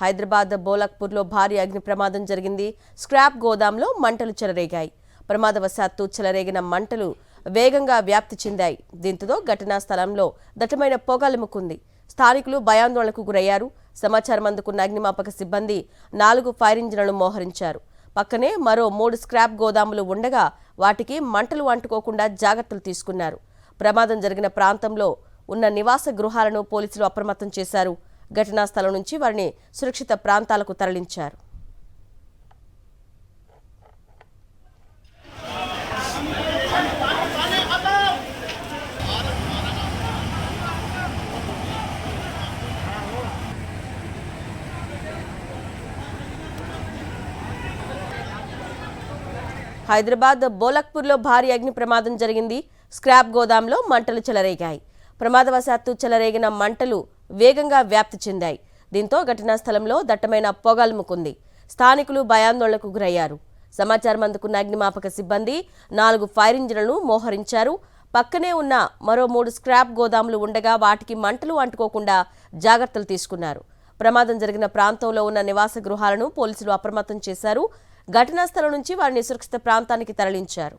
హైదరాబాద్ బోలక్పూర్లో భారీ అగ్ని ప్రమాదం జరిగింది. స్క్రాప్ గోదాంలో మంటలు చెలరేగాయి. ప్రమాదవశాత్తు చెలరేగిన మంటలు వేగంగా వ్యాప్తి చెందాయి. దీంతో ఘటనా స్థలంలో దట్టమైన పొగలుముకుంది. స్థానికులు భయాందోళనకు గురయ్యారు. సమాచారం అందుకున్న అగ్నిమాపక సిబ్బంది 4 ఫైర్ ఇంజిన్లను మోహరించారు. పక్కనే మరో 3 స్క్రాప్ గోదాములు ఉండగా వాటికి మంటలు అంటుకోకుండా జాగ్రత్తలు తీసుకున్నారు. ప్రమాదం జరిగిన ప్రాంతంలో ఉన్న నివాస గృహాలను పోలీసులు అప్రమత్తం చేశారు. ఘటనా స్థలం నుంచి వారిని సురక్షిత ప్రాంతాలకు తరలించారు. హైదరాబాద్ బోలక్పూర్లో భారీ అగ్ని ప్రమాదం జరిగింది. స్క్రాప్ గోదాంలో మంటలు చెలరేగాయి. ప్రమాదవశాత్తు చెలరేగిన మంటలు వేగంగా వ్యాప్తి చెందాయి. దీంతో ఘటనా స్థలంలో దట్టమైన పొగలుముకుంది. స్థానికులు భయాందోళనకు గురయ్యారు. సమాచారం అందుకున్న అగ్నిమాపక సిబ్బంది 4 ఫైర్ ఇంజిన్లను మోహరించారు. పక్కనే ఉన్న మరో 3 స్క్రాప్ గోదాములు ఉండగా వాటికి మంటలు అంటుకోకుండా జాగ్రత్తలు తీసుకున్నారు. ప్రమాదం జరిగిన ప్రాంతంలో ఉన్న నివాస గృహాలను పోలీసులు అప్రమత్తం చేశారు. ఘటనా స్థలం నుంచి వారిని సురక్షిత ప్రాంతానికి తరలించారు.